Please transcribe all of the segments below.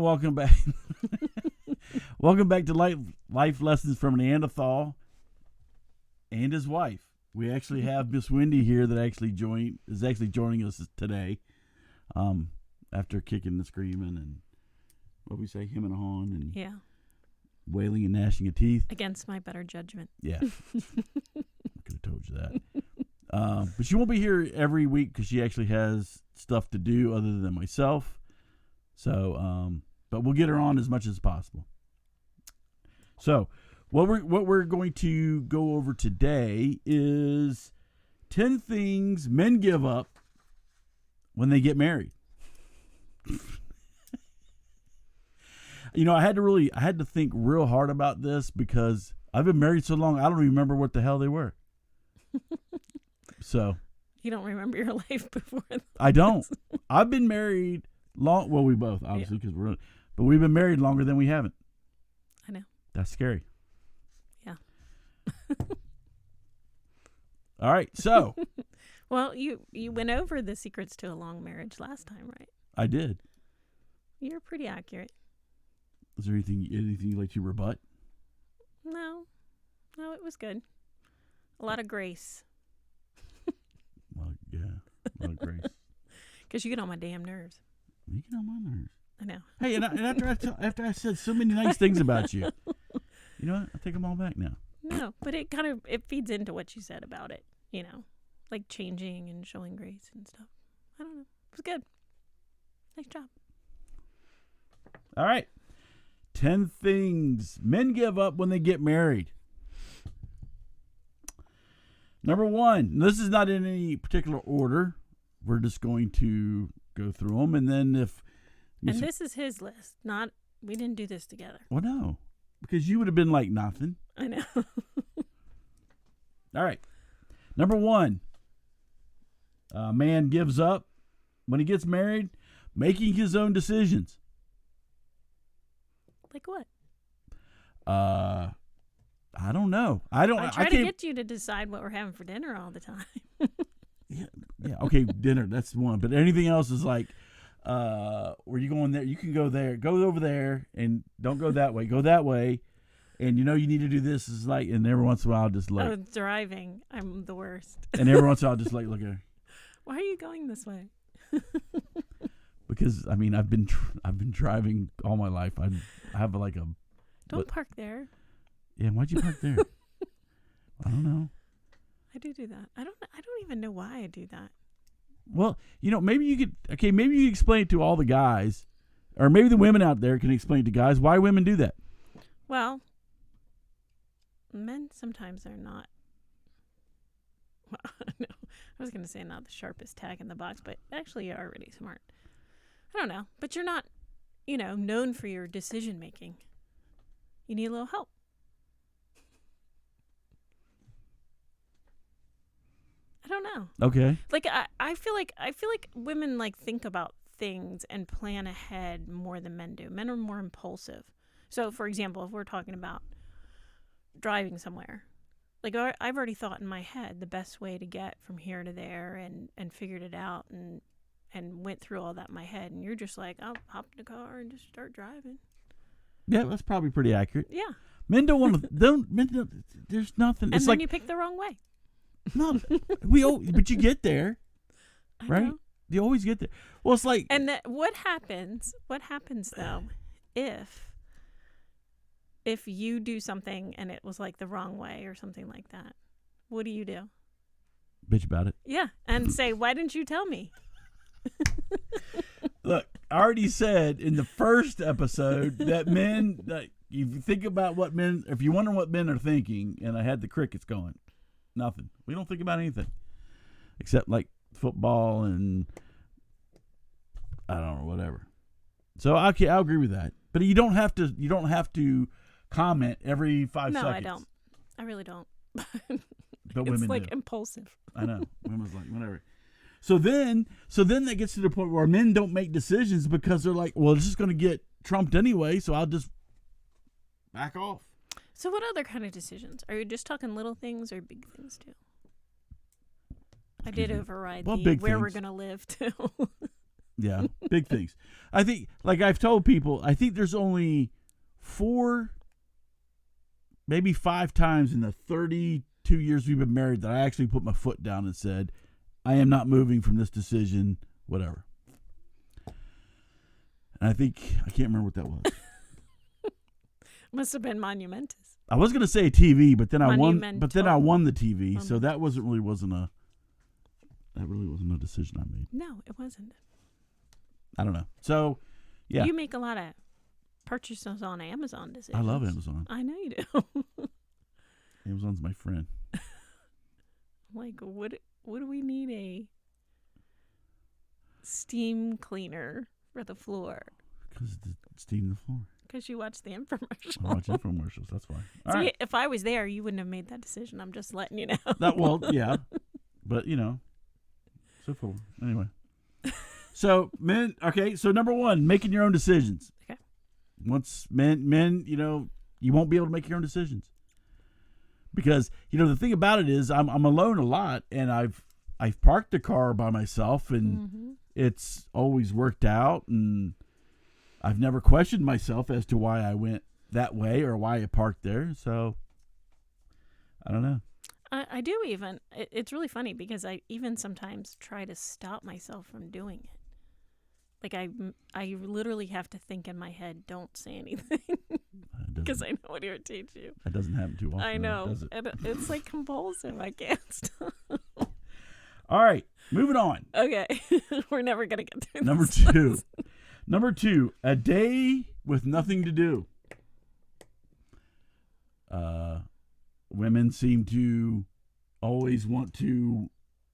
welcome back. Welcome back to Life Lessons from Neanderthal and his wife. We actually have Miss Wendy here that is actually joining us today. After kicking and screaming and what we say, him and a hawing and wailing and gnashing of teeth. Against my better judgment. Yeah. I could have told you that. But she won't be here every week because she actually has stuff to do other than myself. So, but we'll get her on as much as possible. So, what we're going to go over today is 10 things men give up when they get married. I had to think real hard about this because I've been married so long, I don't even remember what the hell they were. So. You don't remember your life before this. I don't. I've been married long. Well, we both, obviously, because but we've been married longer than we haven't. I know. That's scary. Yeah. All right. So. Well, you went over the secrets to a long marriage last time, right? I did. You're pretty accurate. Is there anything you'd like to rebut? No, it was good. A lot of grace. Well, yeah, a lot of grace. Because you get on my damn nerves. You get on my nerves. I know. Hey, and after I said so many nice things about you, you know what? I take them all back now. No, but it feeds into what you said about it. Like changing and showing grace and stuff. I don't know. It was good. Nice job. All right. 10 things men give up when they get married. Number 1. This is not in any particular order. We're just going to go through them. And then And this is his list. We didn't do this together. Well, no. Because you would have been like nothing. I know. All right. Number 1. A man gives up when he gets married, making his own decisions. Like what? I don't know. I try to get you to decide what we're having for dinner all the time. yeah. Okay, dinner. That's one. But anything else is like, where you going there? You can go there. Go over there, and don't go that way. Go that way, and you need to do this. Is like, and every once in a while, I'll just like. Oh, driving. I'm the worst. And every once in a while, I'll just like look at her. Why are you going this way? Because I've been driving all my life. I have like a. Don't park there. Yeah, why'd you park there? I don't know. I do that. I don't even know why I do that. Well, maybe you could. Okay, maybe you explain it to all the guys, or maybe the women out there can explain to guys why women do that. Well, men sometimes are not. Well, no, I was going to say not the sharpest tag in the box, but actually you are really smart. I don't know, but you're not, known for your decision making. You need a little help. I don't know. Okay. Like I feel like women think about things and plan ahead more than men do. Men are more impulsive. So, for example, if we're talking about driving somewhere, I've already thought in my head the best way to get from here to there and figured it out and went through all that in my head. And you're just like, I'll hop in the car and just start driving. Yeah, that's probably pretty accurate. Yeah. Men don't want to. There's nothing. And it's then like you pick the wrong way. No, but you get there, right? I know. You always get there. Well, it's like. And what happens though, if you do something and it was like the wrong way or something like that? What do you do? Bitch about it. Yeah, and say, why didn't you tell me? Look, I already said in the first episode that men, if you think about if you wonder what men are thinking, and I had the crickets going, nothing. We don't think about anything except like football and I don't know, whatever. So okay, I'll agree with that. But you don't have to comment every 5 seconds. No, I don't. I really don't. But it's women like do. impulsive. I know. Women's like whatever. So then that gets to the point where men don't make decisions because they're like, well, it's just going to get trumped anyway, so I'll just back off. So what other kind of decisions? Are you just talking little things or big things too? I did override well, where things. we're going to live too. Yeah, big things. I think, like I've told people, I think there's only 4, maybe 5 times in the 32 years we've been married that I actually put my foot down and said, I am not moving from this decision, whatever. And I think, I can't remember what that was. Must have been monumentous. I was gonna say TV, but then I won. Monumental. But then I won the TV, so Monumental. that wasn't a decision I made. No, it wasn't. I don't know. So, yeah, You make a lot of purchases on Amazon decisions. I love Amazon. I know you do. Amazon's my friend. Like, what do we need a steam cleaner for the floor? Because it's steam the floor. Because you watch the infomercial. I watch infomercials. That's why. All See, right. if I was there, you wouldn't have made that decision. I'm just letting you know. Well, yeah, but so full. Anyway. So men, okay. So number 1, making your own decisions. Okay. Once men, you won't be able to make your own decisions because the thing about it is I'm alone a lot, and I've parked the car by myself, and it's always worked out, and I've never questioned myself as to why I went that way or why I parked there. So I don't know. I do even. It's really funny because I even sometimes try to stop myself from doing it. Like I literally have to think in my head, don't say anything, because I know it irritates you. That doesn't happen too often. I know. Does it? And it's like compulsive. I can't stop. All right, moving on. Okay. We're never going to get through Number this. 2. Number 2, a day with nothing to do. Women seem to always want to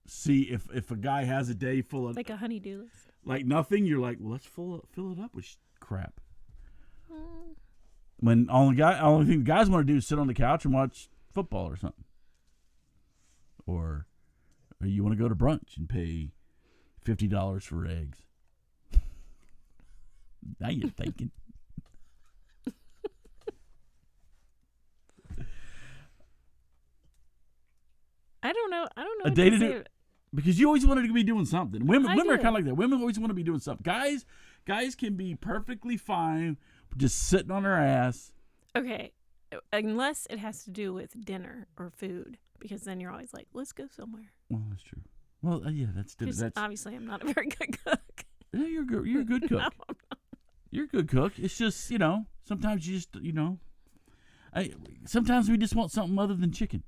see if a guy has a day full of Like a honey-do list. like nothing. You're like, well, let's fill it up with crap. When only thing the guys want to do is sit on the couch and watch football or something, or you want to go to brunch and pay $50 for eggs. Now you're thinking. I don't know. A day to do, because you always wanted to be doing something. Women I are do. kind of like that. Women always want to be doing something. Guys can be perfectly fine just sitting on their ass. Okay. Unless it has to do with dinner or food, because then you're always like, let's go somewhere. Well, that's true. Well, yeah, that's Obviously, I'm not a very good cook. yeah, you're good. You're a good cook. No, I'm not. You're a good cook. It's just sometimes you just sometimes we just want something other than chicken.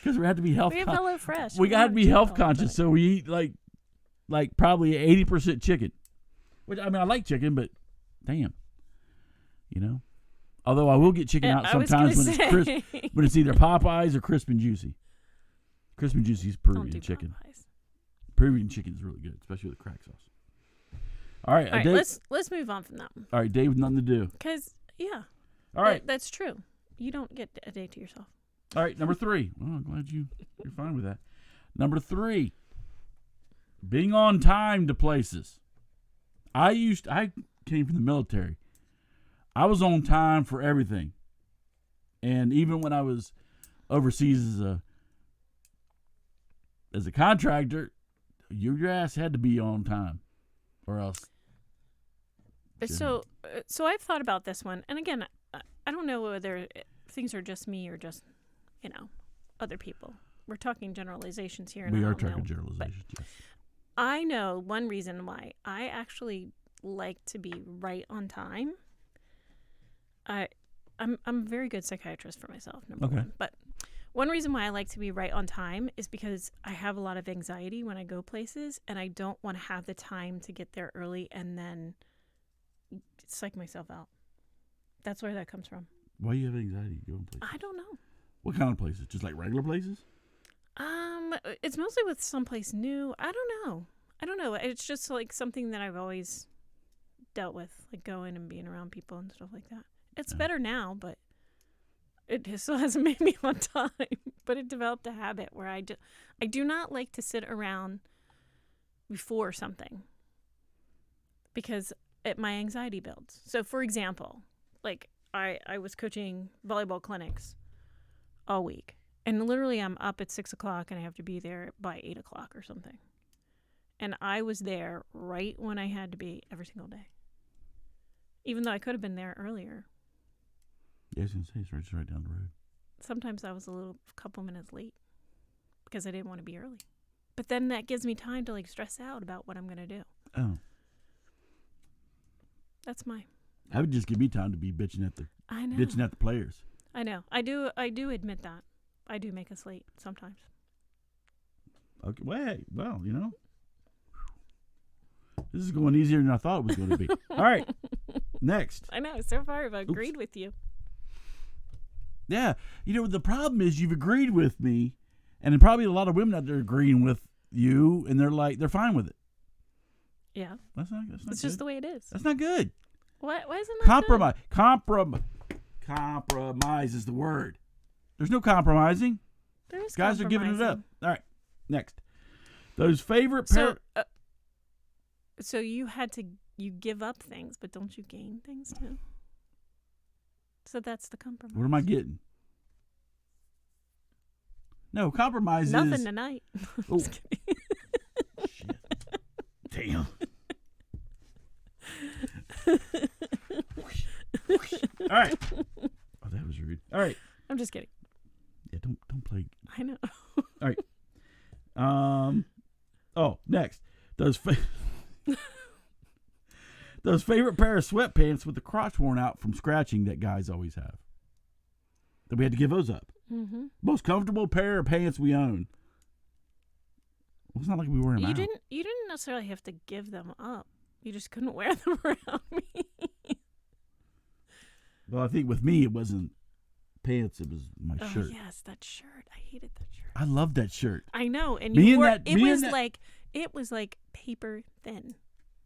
Because we have to be health. We have HelloFresh. We got to have be chicken health all the conscious, time. so we eat like probably 80% chicken. Which I light chicken, but damn, Although I will get chicken out I was sometimes when gonna it's crisp, say. when it's either Popeyes or Crisp and Juicy. Crisp and Juicy is Don't Peruvian do chicken. Popeyes. Peruvian chicken is really good, especially with crack sauce. All right, All right, let's move on from that one. all right, Dave, with nothing to do. Because All right, that's true. You don't get a day to yourself. all right, number 3. Well, I'm glad you're fine with that. Number 3, being on time to places. I came from the military. I was on time for everything. And even when I was overseas as a contractor, your ass had to be on time or else. So I've thought about this one, and again, I don't know whether things are just me or just other people. We're talking generalizations here. And We I are don't know, talking generalizations, yes. I know one reason why I actually like to be right on time. I'm a very good psychiatrist for myself, number one. But one reason why I like to be right on time is because I have a lot of anxiety when I go places, and I don't want to have the time to get there early and then psych myself out. That's where that comes from. Why do you have anxiety going places? I don't know. What kind of places? Just like regular places? It's mostly with someplace new. I don't know. It's just like something that I've always dealt with, like going and being around people and stuff like that. It's better now, but it still hasn't made me on time. But it developed a habit where I do not like to sit around before something because my anxiety builds. So, for example, like I was coaching volleyball clinics all week. And literally I'm up at 6 o'clock and I have to be there by 8 o'clock or something. And I was there right when I had to be every single day. Even though I could have been there earlier. Yeah, I was going to say, it's right down the road. Sometimes I was a couple minutes late because I didn't want to be early. But then that gives me time to stress out about what I'm going to do. Oh. That's my... That would just give me time to be bitching at the players. I know. I do admit that. I do make us late sometimes. Okay. Well, this is going easier than I thought it was going to be. All right. Next. I know. So far, I've agreed with you. Yeah. The problem is you've agreed with me, and then probably a lot of women out there agreeing with you, and they're fine with it. Yeah. That's not it's good. Just the way it is. That's not good. Why isn't that Compromise. Compromise is the word. There's no compromising. There is Guys are giving it up. All right. Next. Those favorite So you give up things, but don't you gain things too? So that's the compromise. What am I getting? No, compromise is... Nothing tonight. Oh. Shit. Damn. All right. Oh, that was rude. All right. I'm just kidding. Yeah, don't play. I know. All right. Next. Those favorite pair of sweatpants with the crotch worn out from scratching that guys always have. That we had to give those up. Mm-hmm. Most comfortable pair of pants we own. Well, it's not like we wore them out. You didn't necessarily have to give them up. You just couldn't wear them around me. Well, I think with me it wasn't pants; it was my shirt. Yes, that shirt. I hated that shirt. I loved that shirt. I know, and it was like paper thin.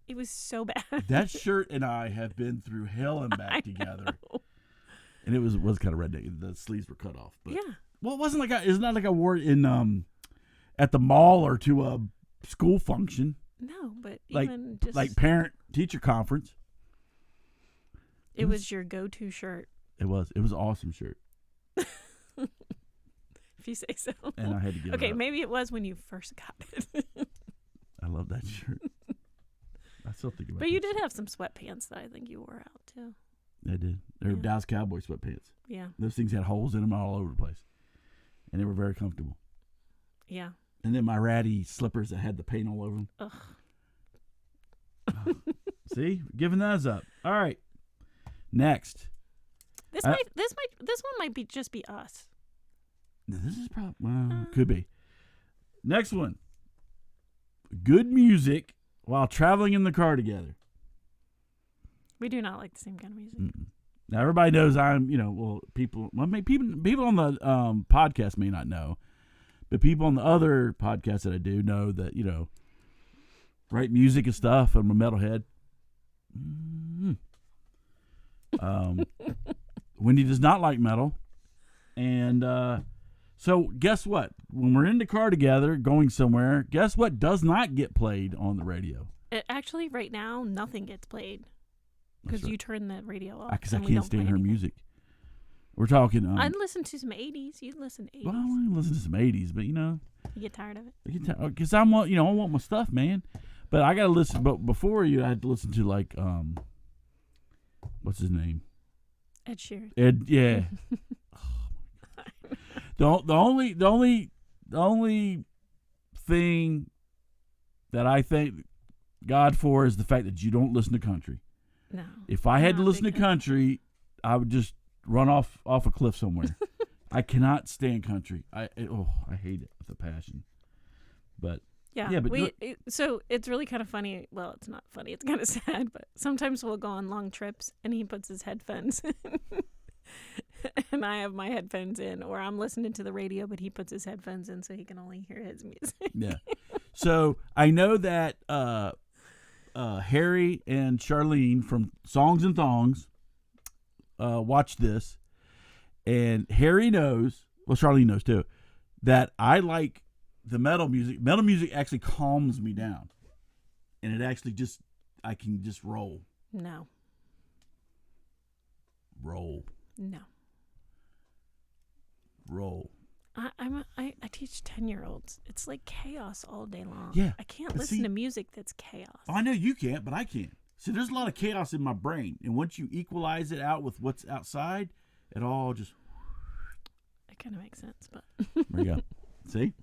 It was so bad. That shirt and I have been through hell and back together. And it was kind of redneck. The sleeves were cut off. But, yeah. Well, it wasn't like it's not like I wore it in at the mall or to a school function. No, but like, even just like parent teacher conference. It was your go-to shirt. It was. It was an awesome shirt. If you say so. And I had to give it Okay, up. maybe it was when you first got it. I love that shirt. I still think about it. But you did have some sweatpants that I think you wore out too. I did. They were Dallas Cowboy sweatpants. Yeah. Those things had holes in them all over the place. And they were very comfortable. Yeah. And then my ratty slippers that had the paint all over them. Ugh. See? Giving those up. All right. Next. This one might be just be us. This is probably could be. Next one. Good music while traveling in the car together. We do not like the same kind of music. Mm-mm. Now everybody knows people on the podcast may not know, but people on the other podcasts that I do know that write music and stuff. I'm a metalhead. Wendy does not like metal, and so guess what? When we're in the car together going somewhere, guess what does not get played on the radio? Actually, right now, nothing gets played because you turn the radio off. Because I can't stand her music. We're talking. I'd listen to some 80s. You'd listen to 80s. Well, I listen to some 80s, but you get tired of it. Because I want my stuff, man. But I gotta listen. But before I had to listen to like what's his name? Ed Sheeran. Ed, yeah. The only thing that I thank God for is the fact that you don't listen to country. No. If I had to listen to country, I would just run off a cliff somewhere. I cannot stand country. I hate it with a passion. But so it's really kind of funny. Well, it's not funny. It's kind of sad. But sometimes we'll go on long trips, and he puts his headphones in, and I have my headphones in, or I'm listening to the radio, but he puts his headphones in so he can only hear his music. Yeah. So I know that Harry and Charlene from Songs and Thongs watch this, and Harry knows. Well, Charlene knows too that I like the metal music. Metal music actually calms me down, and it actually I can just roll. No. Roll. No. Roll. I teach 10-year-olds. It's like chaos all day long. Yeah, I can't but listen see- to music that's chaos. I know you can't, but I can. So there's a lot of chaos in my brain, and once you equalize it out with what's outside, it all just It kind of makes sense, but there you go. See,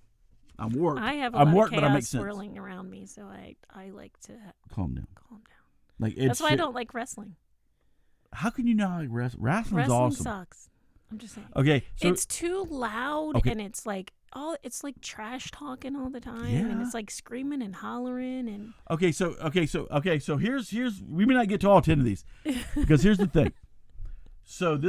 I'm warped. I have a I'm lot warped, of but I make chaos sense. swirling around me, so I like to Calm down. calm down. Like it's That's why I don't like wrestling. How can you not like wrestling? Wrestling's Wrestling awesome. sucks. I'm just saying. Okay, so It's too loud, Okay. and it's like it's like trash talking all the time, Yeah. and it's like screaming and hollering and. so here's we may not get to all 10 of these because here's the thing. So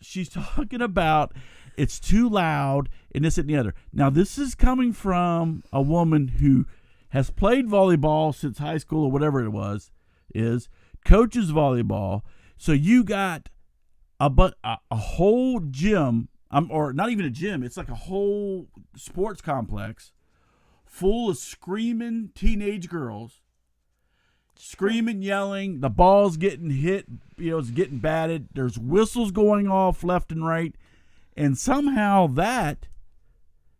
she's talking about it's too loud and this and the other. Now this is coming from a woman who has played volleyball since high school or whatever it is coaches volleyball. So you got a whole gym, or not even a gym. It's like a whole sports complex full of screaming teenage girls, screaming, yelling. The ball's getting hit, it's getting batted. There's whistles going off left and right, and somehow that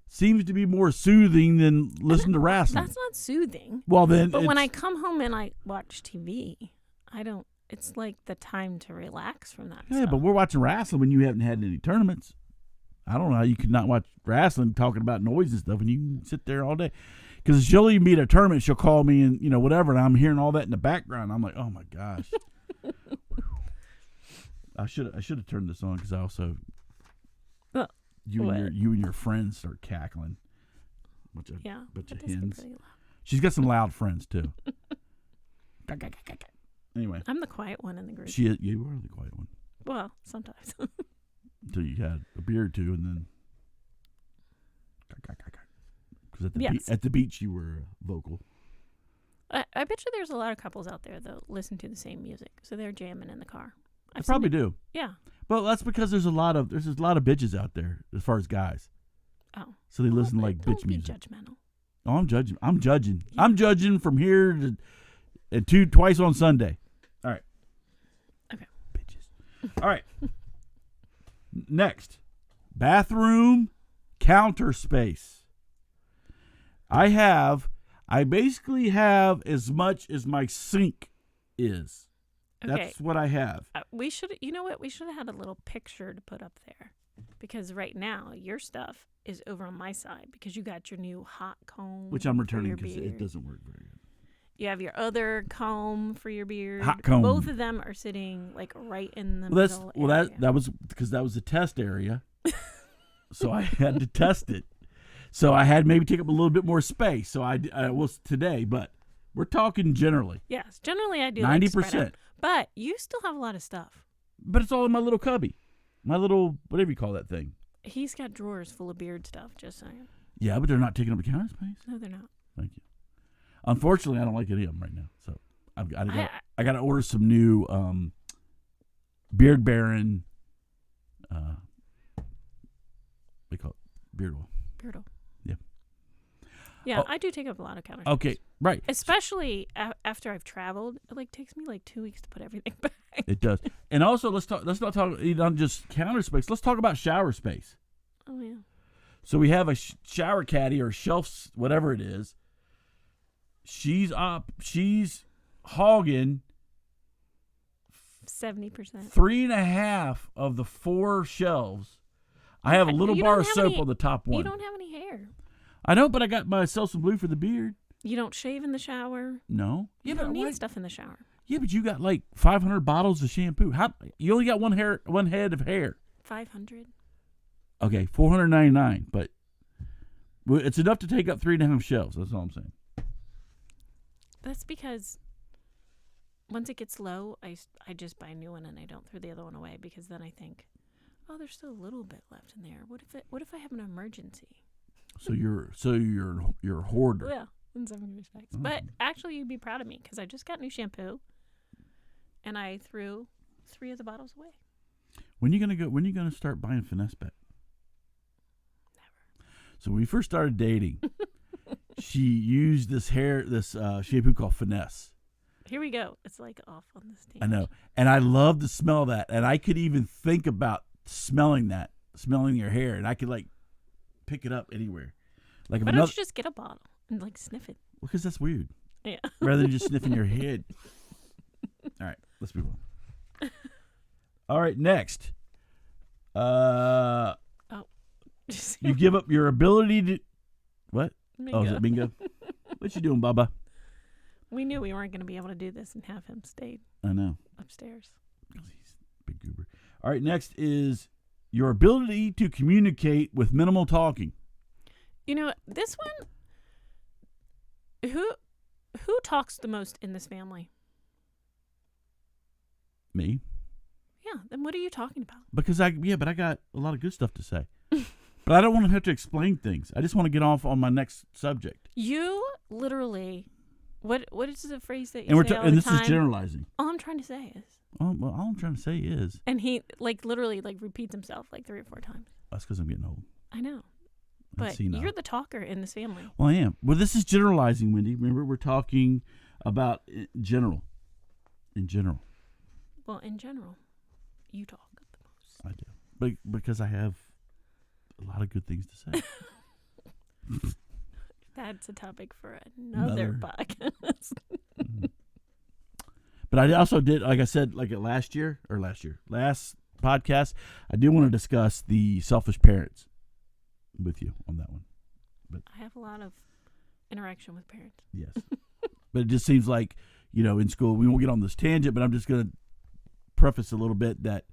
seems to be more soothing than listen to wrestling. That's not soothing. Well, then, But when I come home and I watch TV, I don't. It's like the time to relax from that. yeah, stuff. but we're watching wrestling when you haven't had any tournaments. I don't know how you could not watch wrestling talking about noise and stuff, and you can sit there all day. Because she'll even be at a tournament, she'll call me and whatever, and I'm hearing all that in the background. I'm like, oh my gosh. I should have turned this on because I also you and your friends start cackling. Bunch of that does get hens. pretty loud. She's got some loud friends too. Anyway, I'm the quiet one in the group. you are the quiet one Well, sometimes. until you had a beer or two, and then because Yes. at the beach you were vocal. I bet you there's a lot of couples out there that listen to the same music, so they're jamming in the car. I probably do. Yeah. Well, that's because there's a lot of bitches out there as far as guys. Oh. So they listen to Well, like don't bitch be music. judgmental. Oh, I'm judging. Yeah. I'm judging from here to and twice on Sunday. All right. Okay. Bitches. All right. Next, bathroom counter space. I basically have as much as my sink is. Okay. That's what I have. We should. You know what? We should have had a little picture to put up there, because right now your stuff is over on my side because you got your new hot comb, Which I'm for returning your because it beard. doesn't work very good. You have your other comb for your beard. Hot comb. Both of them are sitting like right in the Well, middle. area. that was because that was a test area, so I had to test it. So I had maybe take up a little bit more space. So I was today, but we're talking generally. Yes, generally I do 90%. But you still have a lot of stuff. But it's all in my little cubby, my little whatever you call that thing. He's got drawers full of beard stuff. Just saying. Yeah, but they're not taking up the counter space. No, they're not. Thank you. Unfortunately, I don't like any of them right now. So I got to order some new Beard Baron. They call it beard oil. Beard oil. Yeah. Yeah, Oh. I do take up a lot of counter. Okay, right. Especially after I've traveled, it takes me 2 weeks to put everything back. It does. And also, let's not talk just counter space. Let's talk about shower space. Oh yeah. So we have a shower caddy or shelf, whatever it is. She's hogging 70%. 3.5 of the 4 shelves. I have a little You bar don't of have soap any- on the top one. You don't have any hair. I know, but I got myself some blue for the beard. You don't shave in the shower. No. You but don't need what? stuff in the shower. Yeah, but you got like 500 bottles of shampoo. How you only got one head of hair? 500. Okay, 499, but it's enough to take up 3.5 shelves. That's all I'm saying. That's because once it gets low, I just buy a new one and I don't throw the other one away, because then I think, oh, there's still a little bit left in there. What if I have an emergency? So you're a hoarder. Yeah, in some respects. But actually, you'd be proud of me because I just got new shampoo, and I threw 3 of the bottles away. When you gonna start buying Finesse Bet? Never. So when we first started dating, she used this shampoo called Finesse. Here we go. It's like off on the stage. I know, and I love the smell of that, and I could even think about smelling your hair, and I could like pick it up anywhere. Like if Why another, don't you just get a bottle and like sniff it? because that's weird. Yeah. Rather than just sniffing your head. All right, let's move on. All right, next. You give up your ability to what? Bingo. Oh, is it bingo? What you doing, Bubba? We knew we weren't going to be able to do this and have him stay I know. upstairs. He's a big goober. All right, next is your ability to communicate with minimal talking. You know, this one, who talks the most in this family? Me? Yeah, then what are you talking about? Because I got a lot of good stuff to say. But I don't want to have to explain things. I just want to get off on my next subject. You literally, what is the phrase that you And say all the and this time? is generalizing. All I'm trying to say is, All I'm trying to say is and he like literally like repeats himself like 3 or 4 times. that's because I'm getting old. I know, I'm but senile. you're the talker in this family. Well, I am. Well, this is generalizing, Wendy. Remember, we're talking about general. In general, Well, in general, you talk the most. I do. But because I have a lot of good things to say. That's a topic for another podcast. But I also did, like I said, like last podcast, I did want to discuss the selfish parents with you on that one. But I have a lot of interaction with parents. yes. But it just seems like, in school, we won't get on this tangent, but I'm just going to preface a little bit that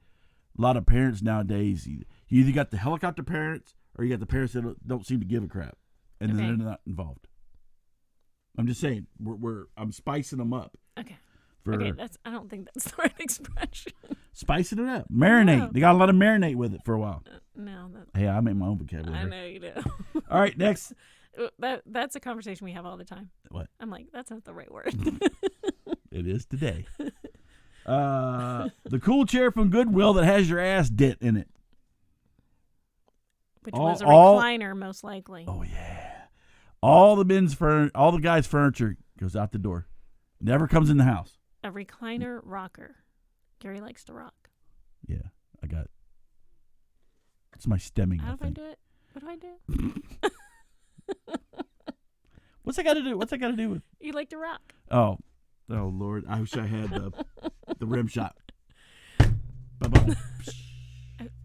a lot of parents nowadays, you either got the helicopter parents or you got the parents that don't seem to give a crap, and then they're not involved. I'm just saying, I'm spicing them up. Okay. Okay, I don't think that's the right expression. Spicing it up. Marinate. No. They got a lot of marinate with it for a while. No. Hey, I make my own vocabulary. I know you do. All right, next. That's a conversation we have all the time. What? I'm like, that's not the right word. It is today. The cool chair from Goodwill that has your ass dent in it. Which was a recliner, most likely. Oh yeah. All the guys' furniture goes out the door. Never comes in the house. A recliner rocker. Gary likes to rock. Yeah, I got. It's my stemming. How do I think. do it? What do I do? What's that got to do? What's that got to do with? You like to rock. Oh Lord! I wish I had the rim shot. Ba-boom.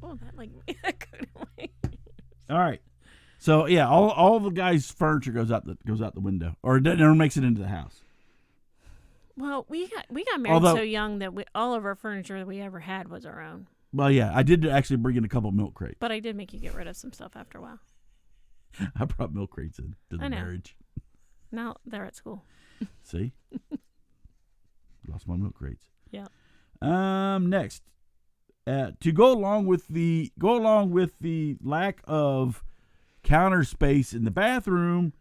Oh, that like that could wait. All right. So yeah, all the guys' furniture goes out the window, or it never makes it into the house. Well, we got married so young that all of our furniture that we ever had was our own. Well, yeah, I did actually bring in a couple milk crates. But I did make you get rid of some stuff after a while. I brought milk crates in to the marriage. Now they're at school. See, lost my milk crates. Yeah. Next, to go along with the lack of counter space in the bathroom,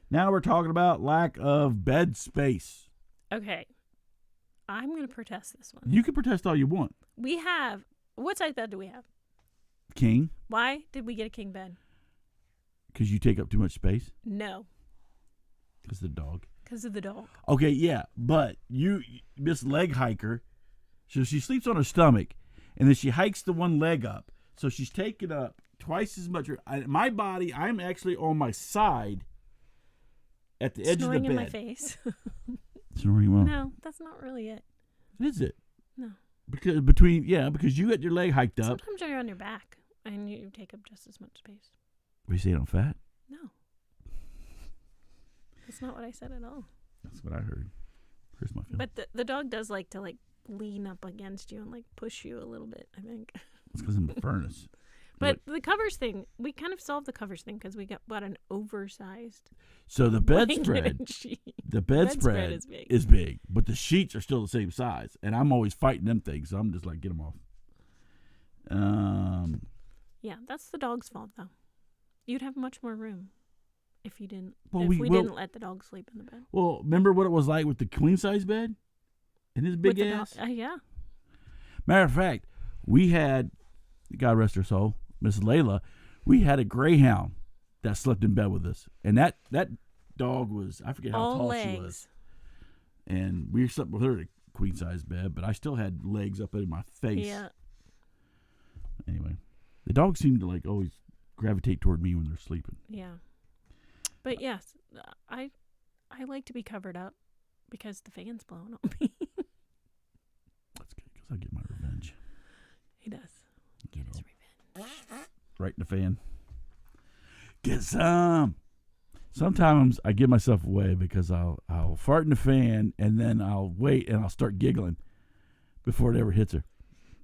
now we're talking about lack of bed space. Okay. I'm going to protest this one. You can protest all you want. We have, what size bed do we have? King. Why did we get a king bed? Because you take up too much space? No. Because of the dog. Because of the dog. Okay, yeah, but Miss Leg Hiker, so she sleeps on her stomach, and then she hikes the one leg up. So she's taking up twice as much. My body, I'm actually on my side at the edge Snoring of the bed. in my face. Snoring well. No, that's not really it. Is it? No. Because you got your leg hiked up. Sometimes you're on your back, and you take up just as much space. Are you saying I'm fat? No. That's not what I said at all. That's what I heard. Here's my feeling. But the dog does like to like lean up against you and like push you a little bit, I think. It's because I'm a furnace. But the covers thing, we kind of solved the covers thing because we got an oversized. So the bedspread, bedspread is big, but the sheets are still the same size, and I'm always fighting them things. So I'm just like, get them off. Yeah, that's the dog's fault though. You'd have much more room if you didn't. Well, we didn't let the dog sleep in the bed. Well, remember what it was like with the queen size bed and his big ass. Yeah. Matter of fact, we had, God rest her soul, Miss Layla. We had a greyhound that slept in bed with us, and that dog was, I forget how tall she was, and we slept with her in a queen size bed, but I still had legs up in my face. Yeah. Anyway, the dog seemed to like always gravitate toward me when they're sleeping. Yeah. But yes, I like to be covered up because the fan's blowing on me. That's good because I get my revenge. He does. Get his revenge. Right in the fan. Get some. Sometimes I give myself away because I'll fart in the fan and then I'll wait and I'll start giggling before it ever hits her.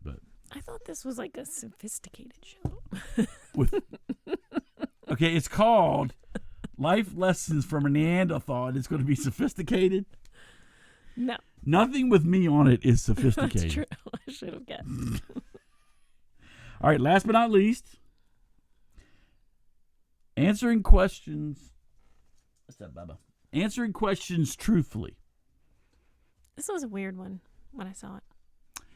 But I thought this was like a sophisticated show. Okay, it's called Life Lessons from a Neanderthal. It's going to be sophisticated. No. Nothing with me on it is sophisticated. That's true. I should have guessed. All right, last but not least, answering questions. What's up, Bubba? Answering questions truthfully. This was a weird one when I saw it.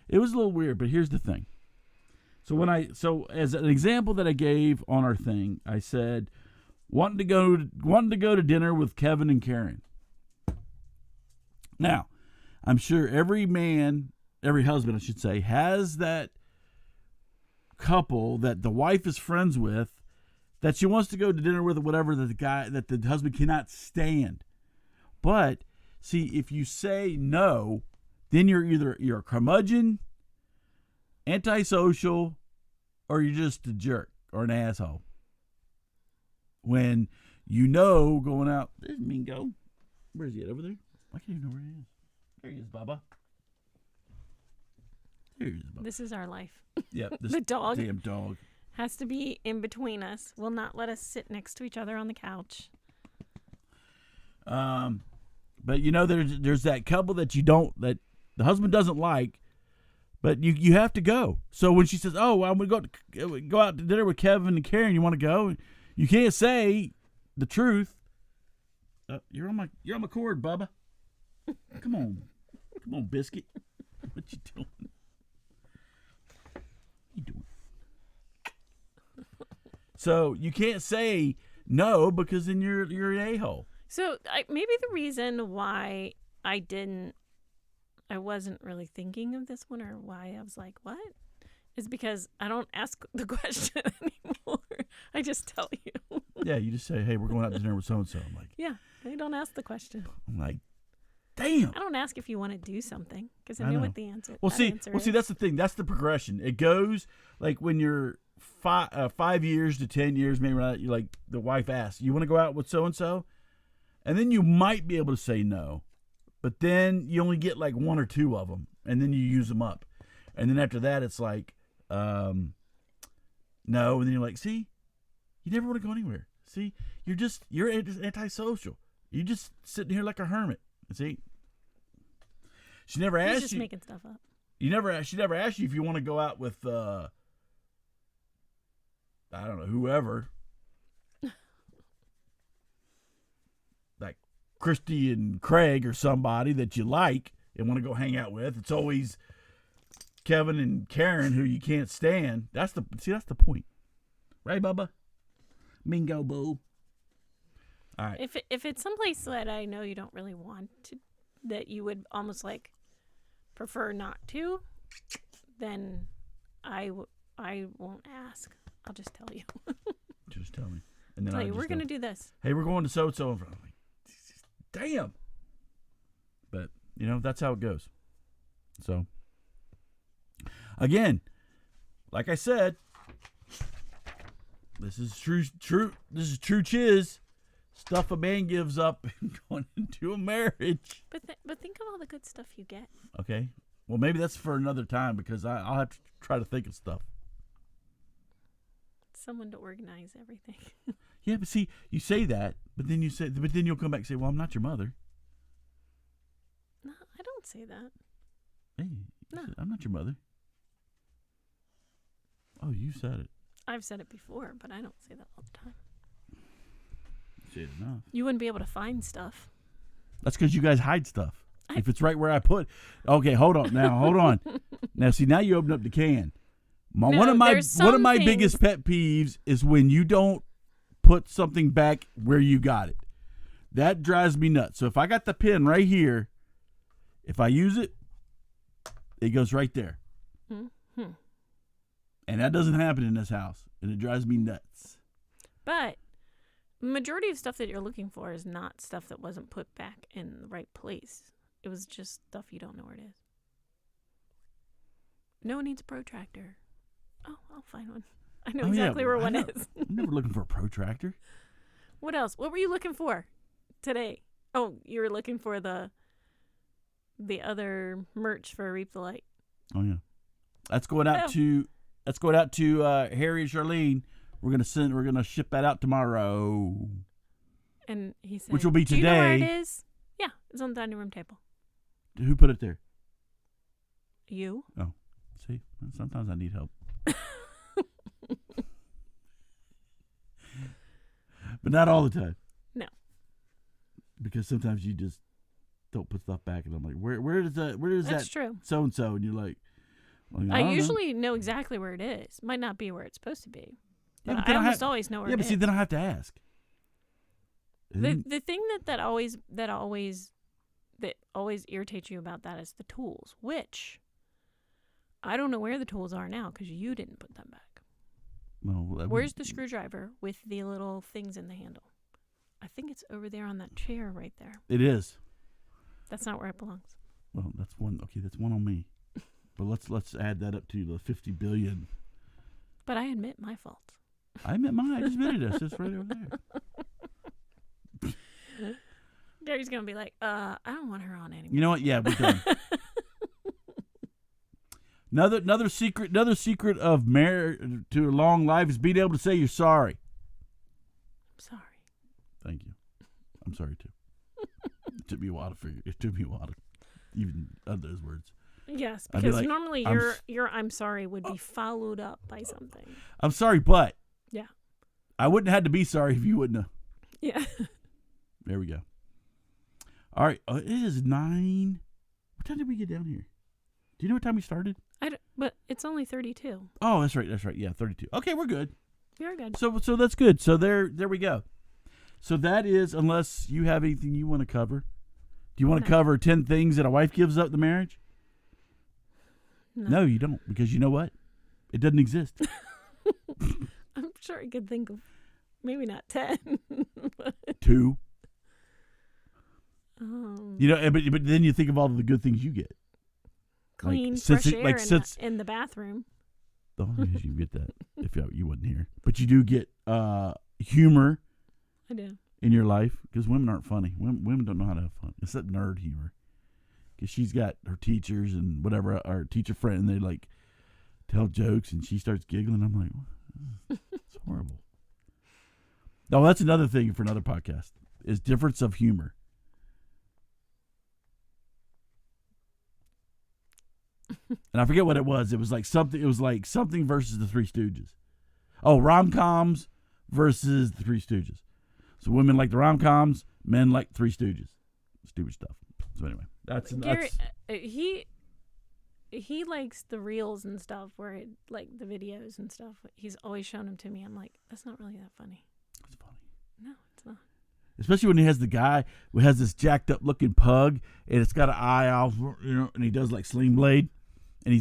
It was a little weird, but here's the thing. So as an example that I gave on our thing, I said wanting to go to dinner with Kevin and Karen. Now, I'm sure every husband, I should say, has that couple that the wife is friends with that she wants to go to dinner with or whatever that the husband cannot stand. But see, if you say no, then you're a curmudgeon, antisocial, or you're just a jerk or an asshole. When going out, there's Mingo. Where's he at? Over there? I can't even know where he is. There he is, Bubba. There he is, Bubba. This is our life. Yep, The dog damn dog. has to be in between us. Will not let us sit next to each other on the couch. But there's that couple that the husband doesn't like, but you have to go. So when she says, "Oh, I'm gonna go out to dinner with Kevin and Karen," you want to go? You can't say the truth. You're on my cord, Bubba. Come on, biscuit. What you doing? So you can't say no because then you're an a-hole. So maybe the reason why I wasn't really thinking of this one, or why I was like, what? Is because I don't ask the question anymore. I just tell you. Yeah, you just say, hey, we're going out to dinner with so-and-so. I'm like, yeah, I don't ask the question. I'm like, damn. I don't ask if you want to do something because I know what the answer is. See, that's the thing. That's the progression. It goes like when you're 5 years to 10 years, maybe you're like the wife asks, you want to go out with so-and-so? And then you might be able to say no. But then you only get like one or two of them, and then you use them up. And then after that, it's like, no. And then you're like, see, you never want to go anywhere. See, you're antisocial. You're just sitting here like a hermit. See, she never asked you. He's just making stuff up. She never asked you if you want to go out with, I don't know, whoever. Like Christy and Craig or somebody that you like and want to go hang out with. It's always Kevin and Karen who you can't stand. That's the point. Right, Bubba? Mingo boo. All right. If it's someplace that I know you don't really want to, that you would almost like prefer not to, then I won't ask. I'll just tell you. Just tell me. And then tell you, we're going to do this. Hey, we're going to so-and-so. I'm like, damn. But, that's how it goes. So, again, like I said, this is true. This is true chiz. Stuff a man gives up going into a marriage. But think of all the good stuff you get. Okay. Well, maybe that's for another time because I'll have to try to think of stuff. Someone to organize everything. Yeah, but see, you say that, but then you'll come back and say, "Well, I'm not your mother." No, I don't say that. Hey, no, I'm not your mother. Oh, you said it. I've said it before, but I don't say that all the time. Say it enough. You wouldn't be able to find stuff. That's because you guys hide stuff. If it's right where I put. Okay, hold on. Now, see, now you open up the can. One of my biggest pet peeves is when you don't put something back where you got it. That drives me nuts. So if I got the pen right here, if I use it, it goes right there. Mm-hmm. And that doesn't happen in this house, and it drives me nuts. But majority of stuff that you're looking for is not stuff that wasn't put back in the right place. It was just stuff you don't know where it is. No one needs a protractor. Oh, I'll find one. I know exactly where one is. I'm never looking for a protractor. What else? What were you looking for today? Oh, you were looking for the other merch for Reap the Light. Oh yeah, that's going out to Harry and Charlene. We're gonna ship that out tomorrow. And he said, which will be today. Do you know where it is? Yeah, it's on the dining room table. Who put it there? You. Oh, see, sometimes I need help. But not all the time. No. Because sometimes you just don't put stuff back, and I'm like, where does That's that true. so and so, and you're like, well, I usually know exactly where it is. Might not be where it's supposed to be. Yeah, but I almost always know where it is. Yeah, but see, then I have to ask. The thing that always irritates you about that is the tools, which I don't know where the tools are now because you didn't put them back. Well, where's the screwdriver with the little things in the handle? I think it's over there on that chair right there. It is. That's not where it belongs. Well, that's one. Okay, that's one on me. But let's add that up to the 50 billion. But I admit my fault. I admit mine. I just admitted it. It's just right over there. Gary's gonna be like, I don't want her on anymore. You know what? Yeah, we're done. Another secret of marriage to a long life is being able to say you're sorry. I'm sorry. Thank you. I'm sorry too. It took me a while to even utter those words. Yes, because normally your I'm sorry would be followed up by something. I'm sorry, but yeah, I wouldn't have had to be sorry if you wouldn't have. Yeah. There we go. All right, it is 9. What time did we get down here? Do you know what time we started? But it's only 32. Oh, that's right. Yeah, 32. Okay, we're good. You're good. So that's good. So there we go. So that is, unless you have anything you want to cover. Do you want to cover 10 things that a wife gives up the marriage? No, you don't, because you know what? It doesn't exist. I'm sure I could think of maybe not 10. 2. You know, but then you think of all of the good things you get. Clean, fresh air in the bathroom. Oh, yes, you get that if you wasn't here. But you do get humor. I do. In your life, because women aren't funny. Women don't know how to have fun. It's that nerd humor. Because she's got her teachers and whatever, our teacher friend, and they like tell jokes, and she starts giggling. I'm like, it's horrible. No, that's another thing for another podcast. Is difference of humor. And I forget what it was. It was like something. It was like something versus the Three Stooges. Oh, rom-coms versus the Three Stooges. So women like the rom-coms, men like Three Stooges. Stupid stuff. So anyway, that's he likes the reels and stuff where like the videos and stuff. He's always shown them to me. I'm like, that's not really that funny. It's funny. No, it's not. Especially when he has the guy who has this jacked up looking pug and it's got an eye off, and he does like Sling Blade, and you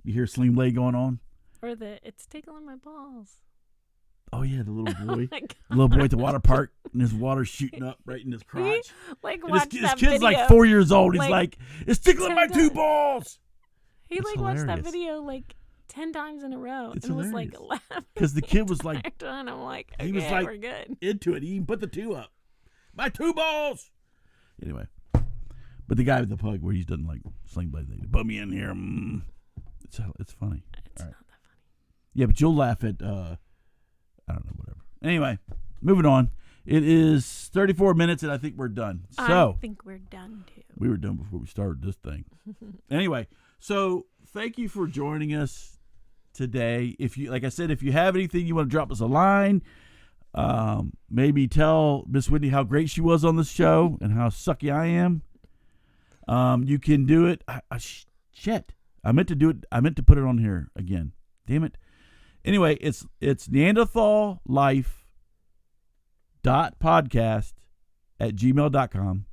hear Sling Blade going on. Or it's tickling my balls. Oh yeah, the little boy, the little boy at the water park, and his water's shooting up right in his crotch. Watched his that kid's video, like 4 years old. He's like, it's tickling my 2 balls. He watched that video 10 times in a row. It's and hilarious. Was like laughing. Because the kid was like, and I'm like, okay, he was like we're good. Into it. He even put the 2 up. My 2 balls. Anyway, but the guy with the pug where he's done like Sling Blade thing. Put me in here. It's funny. It's not that funny. Yeah, but you'll laugh at I don't know, whatever. Anyway, moving on. It is 34 minutes, and I think we're done. So I think we're done too. We were done before we started this thing. Anyway, so thank you for joining us today. If you, like I said, if you have anything you want to drop us a line, maybe tell Miss Wendy how great she was on this show and how sucky I am. You can do it. Shit. I meant to do it. I meant to put it on here again. Damn it. Anyway, it's neanderthallife.podcast@gmail.com.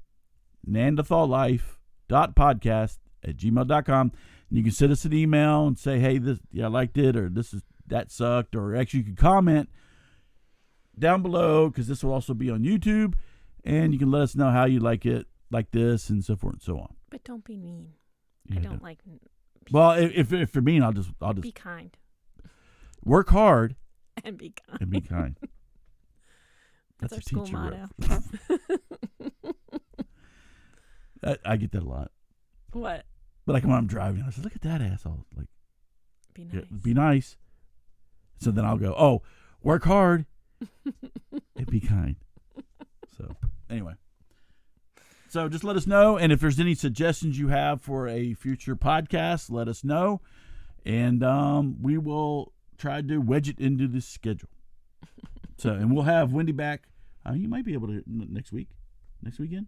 neanderthallife.podcast@gmail.com. And you can send us an email and say, hey, I liked it, or that sucked, or actually you can comment down below, because this will also be on YouTube, and you can let us know how you like it, like this, and so forth and so on. But don't be mean. Yeah, I don't like. Well, if you're mean, I'll just Be kind work hard and be kind. and be kind. That's our a school teacher motto. I get that a lot. What? But like when I'm driving, I say, "Look at that asshole!" Like, Be nice. be nice. So then I'll go, "Oh, work hard and be kind." So anyway, so just let us know, and if there's any suggestions you have for a future podcast, let us know, and we will try to wedge it into the schedule. So, and we'll have Wendy back. You might be able to next weekend,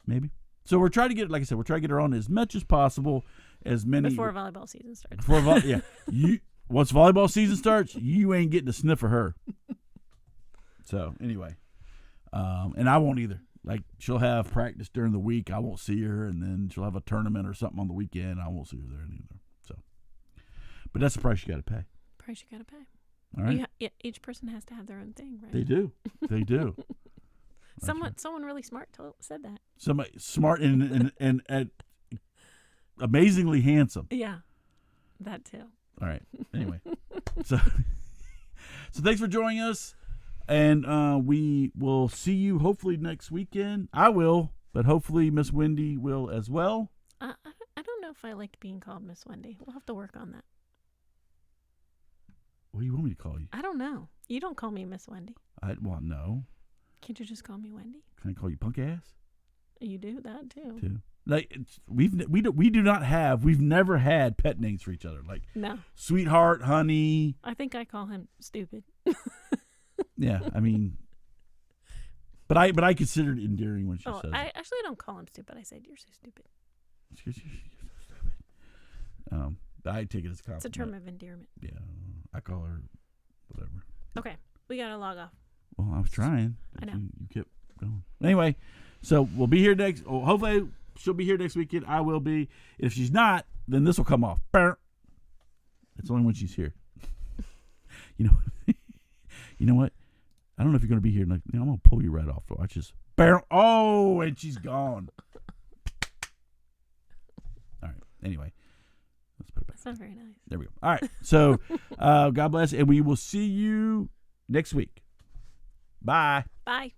maybe. So we're trying to get, like I said, we're trying to get her on as much as possible, as many before volleyball season starts. Once volleyball season starts, you ain't getting a sniff of her. So anyway, and I won't either. Like, she'll have practice during the week, I won't see her, and then she'll have a tournament or something on the weekend, I won't see her there either. So, but that's the price you got to pay. Price you got to pay. All right. Each person has to have their own thing, right? They do. Someone really smart said that. Somebody smart and amazingly handsome. Yeah, that too. All right. Anyway, so thanks for joining us, and we will see you hopefully next weekend. I will, but hopefully Miss Wendy will as well. I don't know if I like being called Miss Wendy. We'll have to work on that. What do you want me to call you? I don't know. You don't call me Miss Wendy. No. Can't you just call me Wendy? Can I call you punk ass? You do that too. Like we've never had pet names for each other. Like no, sweetheart, honey. I think I call him stupid. Yeah, I mean, but I consider it endearing when she says I it. actually don't call him stupid. I say you're so stupid. You're so stupid. But I take it as a compliment. It's a term of endearment. Yeah, I call her whatever. Okay, we gotta log off. Well, I was trying. I know. You kept going. Anyway, so we'll be here next. Oh, hopefully, she'll be here next weekend. I will be. If she's not, then this will come off. It's only when she's here. You know what? I don't know if you're going to be here. I'm going to pull you right off. I just. Oh, and she's gone. All right. Anyway, let's put it back. That's not very nice. There we go. All right. So, God bless, and we will see you next week. Bye. Bye.